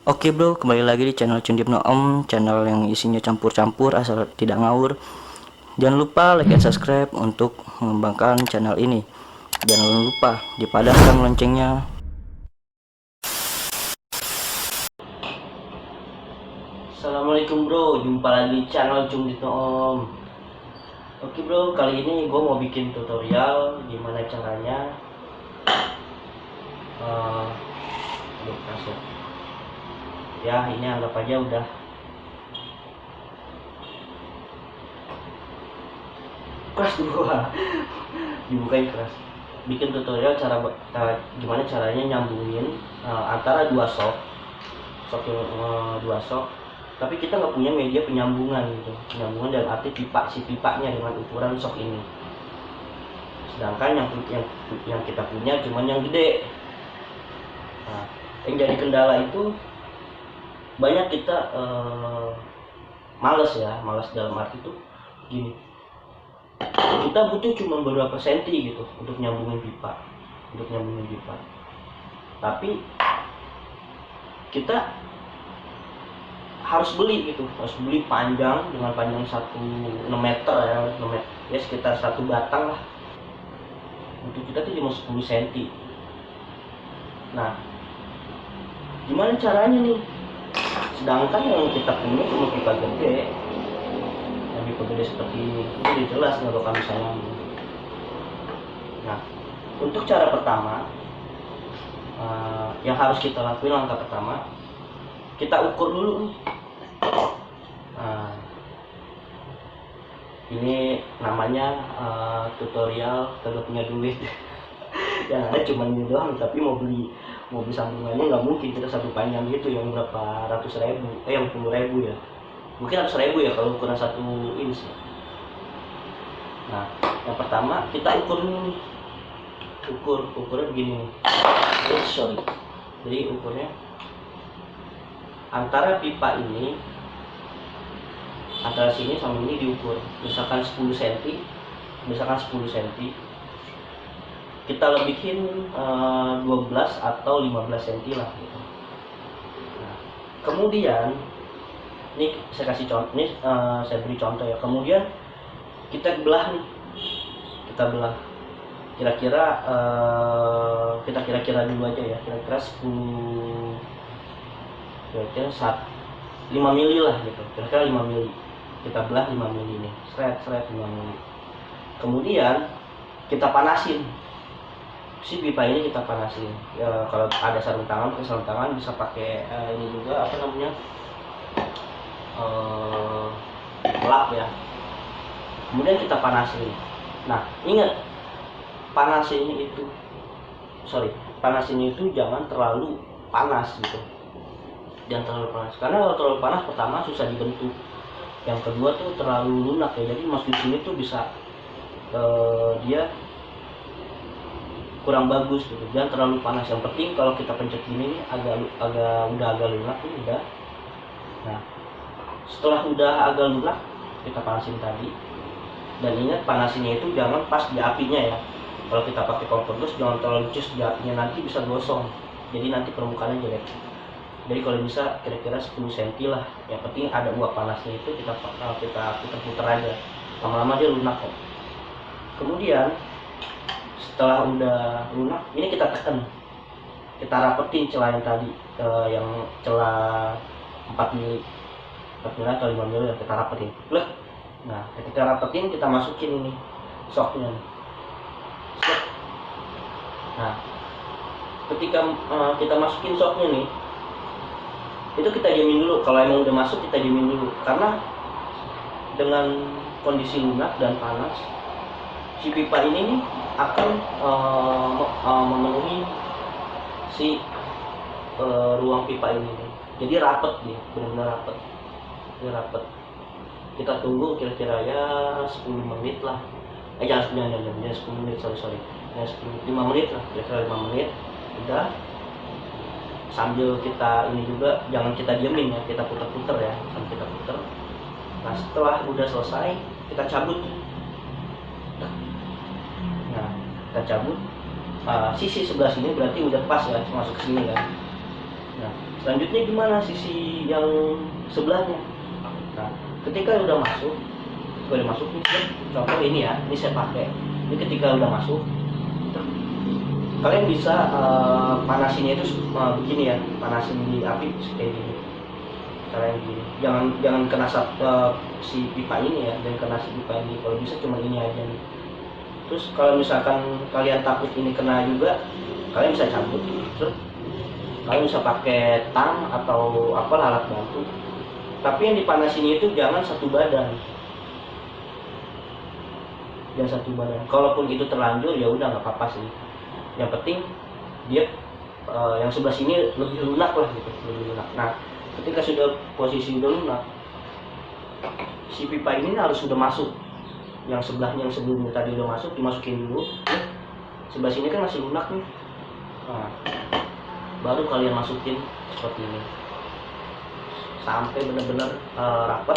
Oke bro, kembali lagi di channel Cundip Om, channel yang isinya campur-campur asal tidak ngawur. Jangan lupa like dan subscribe untuk mengembangkan channel ini. Jangan lupa dipadamkan loncengnya. Assalamualaikum bro, jumpa lagi di channel Cundip Om. Oke bro, kali ini gue mau bikin tutorial gimana caranya aduh, kasih. Ya ini anggap aja udah kelas 2 dibukain keras. Bikin tutorial gimana caranya nyambungin antara dua sok dua sok, tapi kita nggak punya media penyambungan gitu. Penyambungan dalam arti si pipanya dengan ukuran sok ini, sedangkan yang kita punya cuman yang gede. Nah, yang jadi kendala itu banyak kita males dalam arti itu gini, kita butuh cuma beberapa senti gitu untuk nyambungin pipa, tapi kita harus beli panjang, dengan panjang 6 meter ya, 6 meter, ya sekitar 1 batang lah. Untuk kita tuh cuma 10 cm. Nah, gimana caranya nih? Sedangkan yang kita punya cuma pipa gede, yang pipa gede seperti ini jelas nggak bakal bisa nyambung. Nah, untuk cara pertama yang harus kita lakuin, langkah pertama, kita ukur dulu nih. Nah, ini namanya tutorial kagak punya duit. Yang ada cuma ini doang, tapi mau beli sambungannya nggak mungkin kita satu panjang gitu yang berapa ratus ribu, yang 10.000 ya, mungkin 100.000 ya kalau ukuran 1 inch. Nah, yang pertama kita ukur dulu nih. Ukurnya begini nih. Jadi ukurnya antara pipa ini, antara sini sama ini diukur, misalkan 10 cm, kita lebihin 12 atau 15 cm lah gitu. Nah, kemudian ini saya kasih contoh, saya beri contoh ya. Kemudian kita belah kira-kira kita kira-kira dulu aja ya, kira-kira 5 mili lah gitu, kira-kira 5 mili. Kita belah 5 mili nih, seret 5 mili. Kemudian kita panasin si pipa ini, kita panasin ya. Kalau ada sarung tangan bisa pakai ini juga, apa namanya, lap ya. Kemudian kita panasin. Nah, ingat, panasinnya itu jangan terlalu panas gitu, karena kalau terlalu panas, pertama susah dibentuk, yang kedua tuh terlalu lunak ya, jadi masuk di sini tuh bisa dia kurang bagus gitu. Jangan terlalu panas, yang penting kalau kita pencet gini udah agak lunak nih, udah. Nah, setelah udah agak lunak, kita panasin tadi. Dan ingat, panasinnya itu jangan pas di apinya ya. Kalau kita pakai kompor gas jangan terlalu cus di apinya, nanti bisa gosong, jadi nanti permukaannya jelek. Jadi kalau bisa kira-kira 10 cm lah. Yang penting ada uap panasnya itu, kita putar aja, lama-lama dia lunak kok. Kemudian setelah udah lunak, ini kita tekan, kita rapetin celah yang tadi, yang celah 4 mili atau 5 mili, kita rapetin. Nah, ketika rapetin, kita masukin ini soknya. Nah, ketika kita masukin soknya nih, itu kita diamin dulu. Kalau emang udah masuk, kita diamin dulu, karena dengan kondisi lunak dan panas, si pipa ini nih akan memenuhi si ruang pipa ini nih. Jadi rapet dia, benar-benar rapet. Kita tunggu kira-kira ya 10 menit lah. Jangan 10 menit, sorry. Ya 5 menit lah, kira-kira 5 menit. Udah, sambil kita ini juga, jangan kita diemin ya, kita puter-puter ya, sambil kita puter. Nah, setelah udah selesai, kita cabut. Nah, kita cabut sisi sebelah sini, berarti udah pas ya masuk ke sini kan. Nah, Selanjutnya gimana sisi yang sebelahnya? Nah, ketika udah masuk, nih, contoh ini ya, ini saya pakai. Ini ketika udah masuk, kalian bisa panasinnya itu begini ya, panasin di api kayak gini. Cara yang gini, jangan kena si pipa ini ya, jangan kena si pipa ini. Kalau bisa cuma ini aja nih. Terus kalau misalkan kalian takut ini kena juga, kalian bisa cabut. Terus kalian bisa pakai tang atau apalah alat bantu. Tapi yang dipanasin itu jangan satu badan. Jangan satu badan. Kalaupun itu terlanjur ya udah nggak apa-apa sih. Yang penting dia yang sebelah sini lebih lunak lah gitu, lebih lunak. Nah, ketika sudah posisi udah lunak, si pipa ini harus sudah masuk. Yang sebelahnya yang sebelumnya tadi udah masuk, dimasukin dulu. Sebelah sini kan masih lunak nih. Nah, baru kalian masukin seperti ini sampai benar-benar rapat.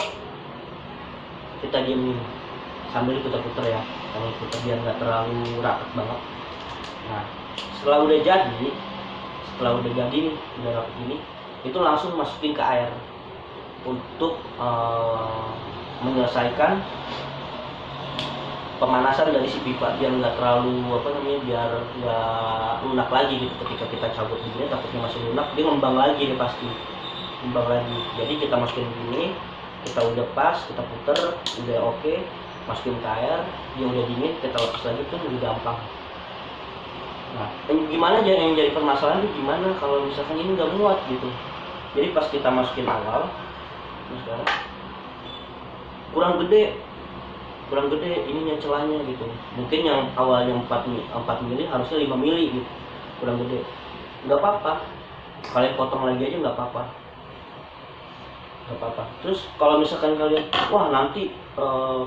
Kita diemin sambil diputar-putar ya, sambil putar biar nggak terlalu rapat banget. Nah, setelah udah jadi nih, udah rapat ini, itu langsung masukin ke air untuk menyelesaikan pemanasan dari si pipa biar nggak terlalu biar nggak lunak lagi gitu. Ketika kita cabut begini takutnya masih lunak, dia ngembang lagi, dia pasti ngembang lagi. Jadi kita masukin begini, kita udah pas, kita puter udah oke, masukin ke air, dia udah dingin, kita lepas lagi tuh lebih gampang. Nah, gimana aja yang jadi permasalahan itu gimana kalau misalkan ini nggak muat gitu. Jadi pas kita masukin awal, sekarang kurang gede ininya celahnya gitu. Mungkin yang awalnya 4 mili harusnya 5 mili gitu, kurang gede. Nggak apa-apa, kalian potong lagi aja nggak apa-apa. Terus kalau misalkan kalian wah nanti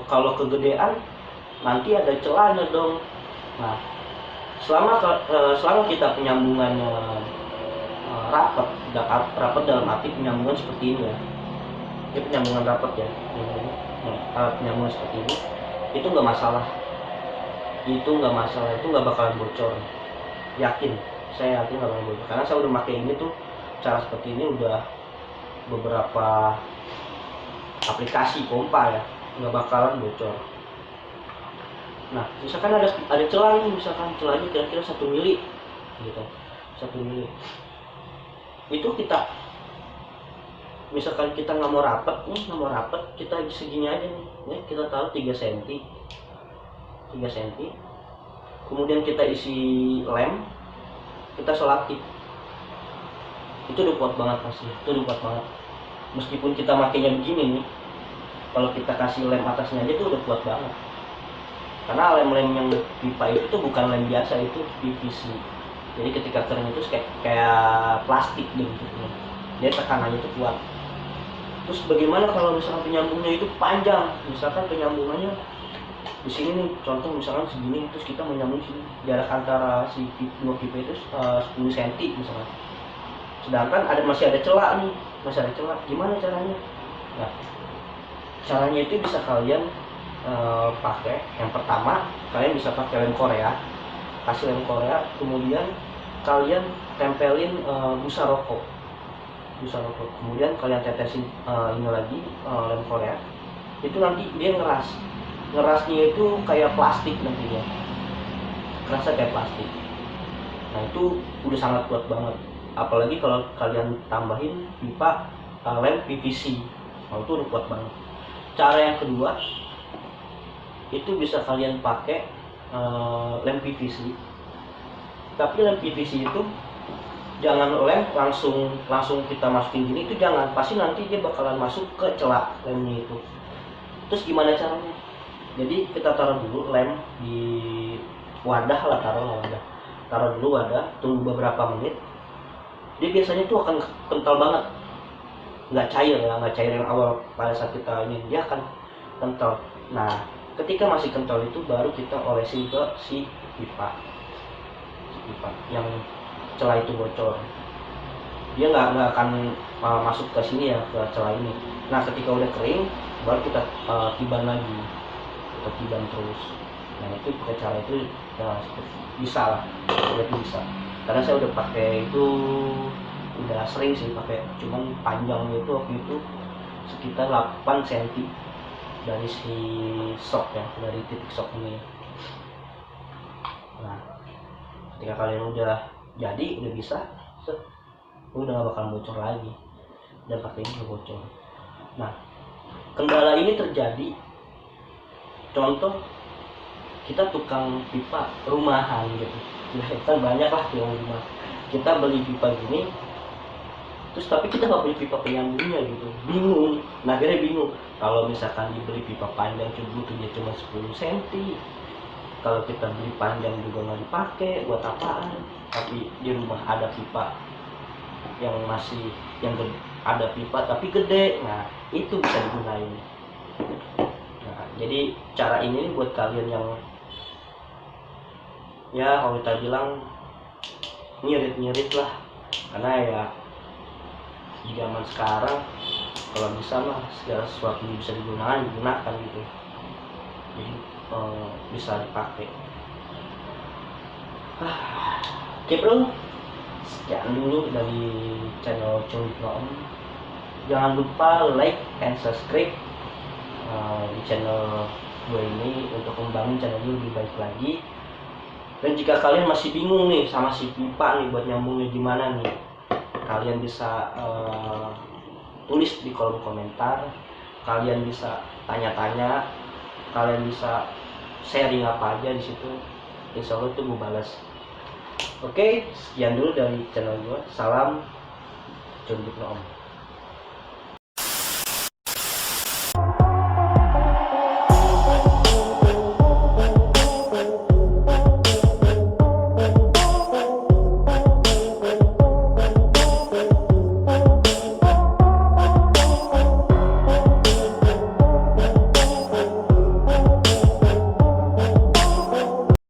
kalau kegedean nanti ada celahnya dong. Nah, selama kita penyambungannya rapat dalam arti penyambungan seperti ini ya. Ini penyambungan rapat ya. Penyambungan seperti ini itu nggak masalah, itu nggak bakalan bocor, saya yakin nggak bakalan bocor karena saya udah pakai ini tuh cara seperti ini udah beberapa aplikasi pompa ya, nggak bakalan bocor. Nah, misalkan ada celah nih, misalkan celahnya kira-kira 1 mili gitu, 1 mili itu kita misalkan kita nggak mau rapet, kita segini aja nih, kita taruh 3 cm, kemudian kita isi lem, kita selapin, itu udah kuat banget pasti, meskipun kita makainya begini nih, kalau kita kasih lem atasnya aja tuh udah kuat banget, karena lem-lem yang pipa itu bukan lem biasa, itu PVC, jadi ketika kering itu kayak plastik gitu, dia tekanannya itu kuat. Terus bagaimana kalau misalkan penyambungnya itu panjang, misalkan penyambungannya di sini nih, contoh misalkan segini, terus kita menyambung sini, jarak antara si dua pipa itu 10 cm misalkan, sedangkan masih ada celah nih, gimana caranya? Nah, caranya itu bisa kalian pakai, yang pertama kalian bisa pakai lem Korea, kasih lem Korea, kemudian kalian tempelin busa rokok, kemudian kalian tetesin ini lagi lem Korea, itu nanti dia ngerasnya itu kayak plastik nantinya, kerasa kayak plastik. Nah, itu udah sangat kuat banget, apalagi kalau kalian tambahin pipa lem PVC, nah itu udah kuat banget. Cara yang kedua itu bisa kalian pakai lem PVC, tapi lem PVC itu jangan lem langsung kita masukin gini, itu jangan, pasti nanti dia bakalan masuk ke celah lemnya itu. Terus gimana caranya? Jadi kita taruh dulu lem di wadah lah, taruh dulu wadah, tunggu beberapa menit, dia biasanya tuh akan kental banget, nggak cair yang awal pada saat kita ini, dia akan kental. Nah, ketika masih kental itu baru kita olesin ke si pipa yang celah itu bocor, dia nggak akan masuk ke sini ya, ke celah ini. Nah, ketika udah kering baru kita tiban lagi, terus. Nah, itu pakai cara itu ya, bisa lah, bisa, karena saya udah pakai itu udah sering sih pakai, cuman panjangnya itu waktu itu sekitar 8 cm dari si shock ya, dari titik shock ini. Nah ketika kalian udah jadi, udah bisa, udah gak bakal bocor lagi, dan pakai ini bocor. Nah kendala ini terjadi, contoh kita tukang pipa rumahan gitu ya, kan banyak lah yang rumah kita beli pipa gini, terus tapi kita nggak punya pipa penyambungnya gitu, bingung. Nah akhirnya bingung, kalau misalkan dibeli pipa panjang butuhnya cuma 10 cm, kalau kita beli panjang juga nggak dipakai, buat apaan. Tapi di rumah ada pipa yang masih yang ada pipa tapi gede, nah itu bisa digunain. Nah jadi cara ini buat kalian yang ya kalau kita bilang nyirit lah, karena ya di zaman sekarang kalau bisa mah segala sesuatu bisa digunakan gitu, jadi bisa dipakai. Oke bro, sekian dulu dari channel Cundip No Om. Jangan lupa like and subscribe di channel gue ini untuk membangun channel gue lebih baik lagi. Dan jika kalian masih bingung nih sama si pipa nih buat nyambungnya gimana nih, kalian bisa tulis di kolom komentar, kalian bisa tanya-tanya, kalian bisa sharing apa aja di situ, insya Allah itu gue balas. Oke, sekian dulu dari channel gue. Salam Cundip No Om.